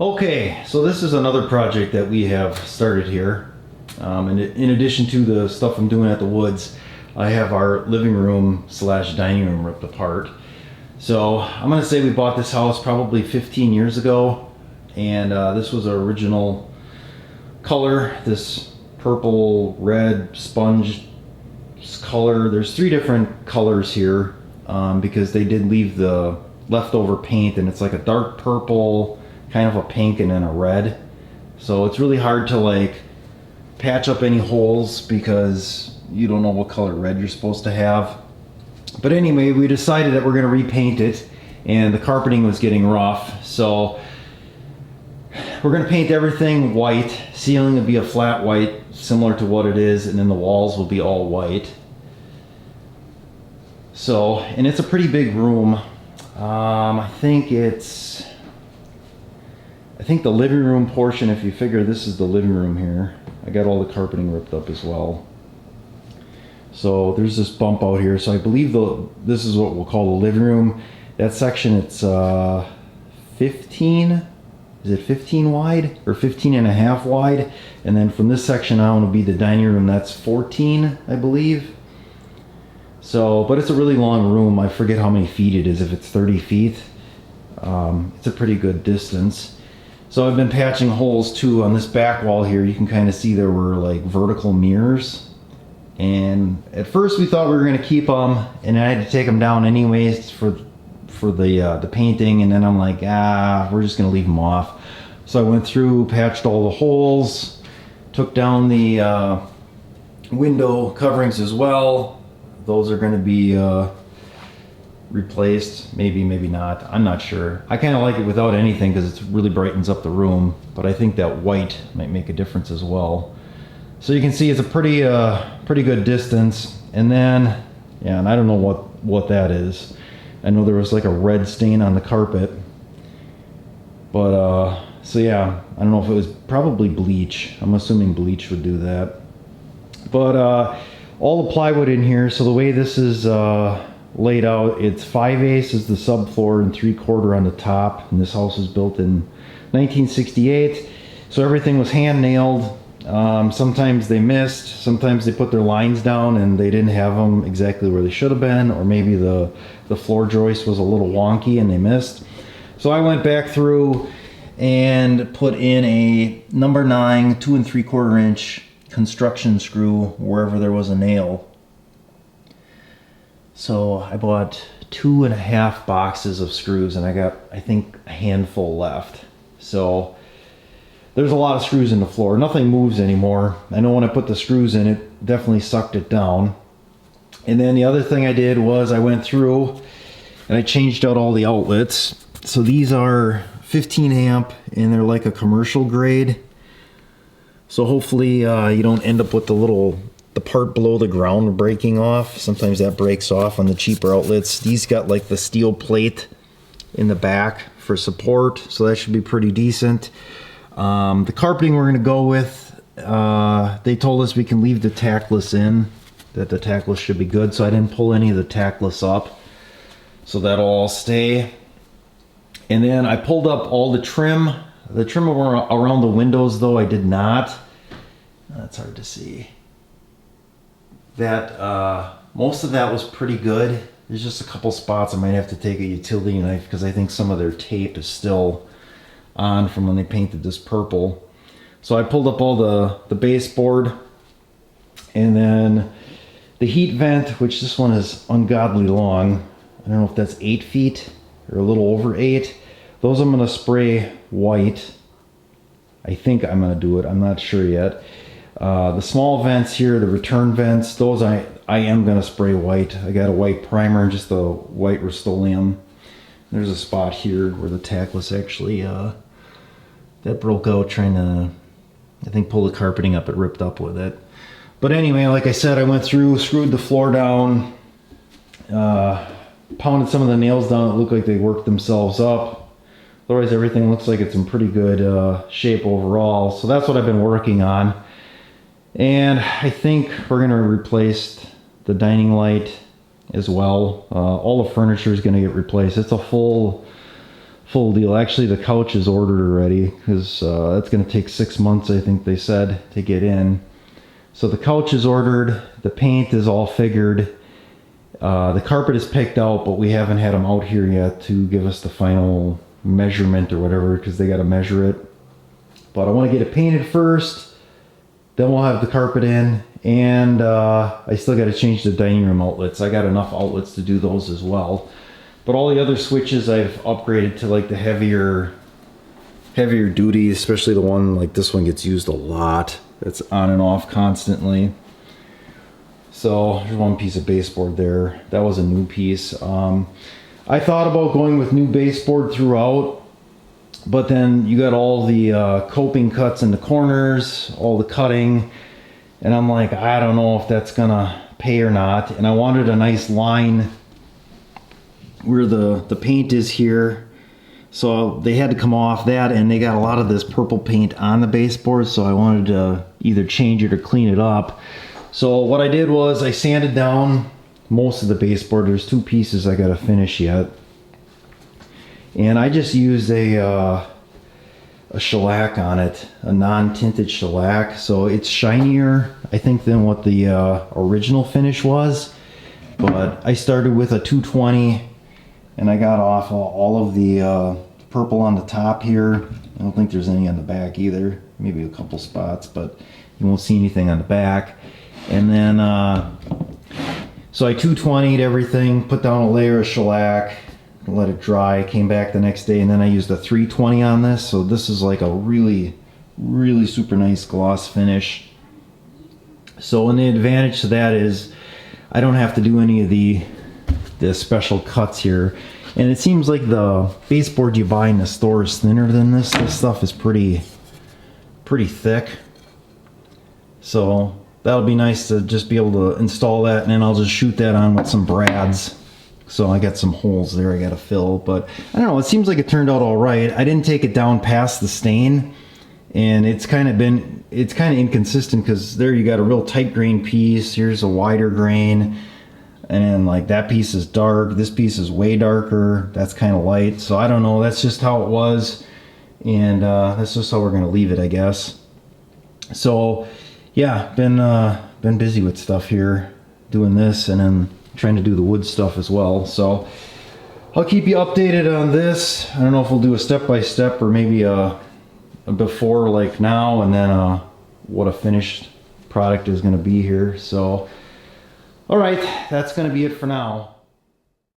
Okay, so this is another project that we have started here. And in addition to the stuff I'm doing at the woods, I have our living room slash dining room ripped apart. So I'm gonna say we bought this house probably 15 years ago, and this was our original color, this purple red sponge color. There's three different colors here because they did leave the leftover paint, and it's like a dark purple, kind of a pink, and then a red. So it's really hard to like patch up any holes because you don't know what color red you're supposed to have. But anyway, we decided that we're going to repaint it, and the carpeting was getting rough, so we're going to paint everything white. Ceiling will be a flat white similar to what it is, and then the walls will be all white. So, and it's a pretty big room. I think the living room portion, if you figure this is the living room here, I got all the carpeting ripped up as well. So there's this bump out here. So I believe this is what we'll call the living room. That section, it's 15, is it 15 wide or 15 and a half wide? And then from this section on will be the dining room. That's 14, I believe. So, but it's a really long room. I forget how many feet it is, if it's 30 feet. It's a pretty good distance. So I've been patching holes too on this back wall here. You can kind of see there were like vertical mirrors. And at first we thought we were going to keep them, and I had to take them down anyways for the painting. And then I'm like, we're just going to leave them off. So I went through, patched all the holes, took down the window coverings as well. Those are going to be replaced, maybe not, I'm not sure. I kind of like it without anything because it really brightens up the room, but I think that white might make a difference as well. So you can see it's a pretty good distance. And then, yeah, and I don't know what that is. I know there was like a red stain on the carpet, but so yeah, I don't know if it was probably bleach. I'm assuming bleach would do that. But all the plywood in here, so the way this is laid out, it's 5/8 is the subfloor and 3/4 on the top. And this house was built in 1968, so everything was hand nailed. Sometimes they missed, sometimes they put their lines down and they didn't have them exactly where they should have been, or maybe the floor joist was a little wonky and they missed. So I went back through and put in a number 9 2 3/4 inch construction screw wherever there was a nail. So I bought 2.5 boxes of screws, and I got, I think, a handful left. So there's a lot of screws in the floor. Nothing moves anymore. I know when I put the screws in, it definitely sucked it down. And then the other thing I did was I went through and I changed out all the outlets. So these are 15 amp and they're like a commercial grade. So hopefully you don't end up with the part below the ground breaking off. Sometimes that breaks off on the cheaper outlets. These got like the steel plate in the back for support, so that should be pretty decent. The carpeting we're going to go with, they told us we can leave the tackless in, that the tackless should be good, so I didn't pull any of the tackless up, so that'll all stay. And then I pulled up all the trim around the windows, though I did not. That's hard to see. That most of that was pretty good. There's just a couple spots I might have to take a utility knife because I think some of their tape is still on from when they painted this purple. So I pulled up all the baseboard, and then the heat vent, which this one is ungodly long. I don't know if that's 8 feet or a little over 8. Those I'm going to spray white. I think I'm going to do it. I'm not sure yet. The small vents here, the return vents, those I am going to spray white. I got a white primer and just a white Rust-Oleum. There's a spot here where the tackless actually that broke out trying to, I think, pull the carpeting up. It ripped up with it. But anyway, like I said, I went through, screwed the floor down, pounded some of the nails down that looked like they worked themselves up. Otherwise, everything looks like it's in pretty good shape overall. So that's what I've been working on. And I think we're going to replace the dining light as well. All the furniture is going to get replaced. It's a full full deal. Actually, the couch is ordered already because that's going to take 6 months, I think they said, to get in. So the couch is ordered, the paint is all figured, the carpet is picked out, but we haven't had them out here yet to give us the final measurement or whatever, because they got to measure it. But I want to get it painted first, then we'll have the carpet in, and I still got to change the dining room outlets. I got enough outlets to do those as well. But all the other switches I've upgraded to like the heavier duty, especially the one like this one gets used a lot. It's on and off constantly. So there's one piece of baseboard there. That was a new piece. I thought about going with new baseboard throughout, but then you got all the coping cuts in the corners, all the cutting, and I'm like, I don't know if that's gonna pay or not. And I wanted a nice line where the paint is here. So they had to come off that, and they got a lot of this purple paint on the baseboard, so I wanted to either change it or clean it up. So what I did was I sanded down most of the baseboard. There's 2 pieces I gotta finish yet. And I just used a shellac on it, a non-tinted shellac. So it's shinier, I think, than what the original finish was. But I started with a 220, and I got off all of the purple on the top here. I don't think there's any on the back either. Maybe a couple spots, but you won't see anything on the back. And then, so I 220'd everything, put down a layer of shellac, let it dry, came back the next day, and then I used a 320 on this. So this is like a really, really super nice gloss finish. So, and the advantage to that is I don't have to do any of the special cuts here, and it seems like the baseboard you buy in the store is thinner than this. This stuff is pretty thick, so that'll be nice to just be able to install that, and then I'll just shoot that on with some brads. So I got some holes there I gotta fill, but I don't know, it seems like it turned out all right. I didn't take it down past the stain, and it's kind of inconsistent, because there you got a real tight grain piece, here's a wider grain, and then like that piece is dark, this piece is way darker, that's kind of light. So I don't know, that's just how it was, and that's just how we're gonna leave it, I guess. So yeah, been busy with stuff here, doing this, and then trying to do the wood stuff as well. So I'll keep you updated on this. I don't know if we'll do a step-by-step or maybe a before like now, and then what a finished product is going to be here. So all right, that's going to be it for now.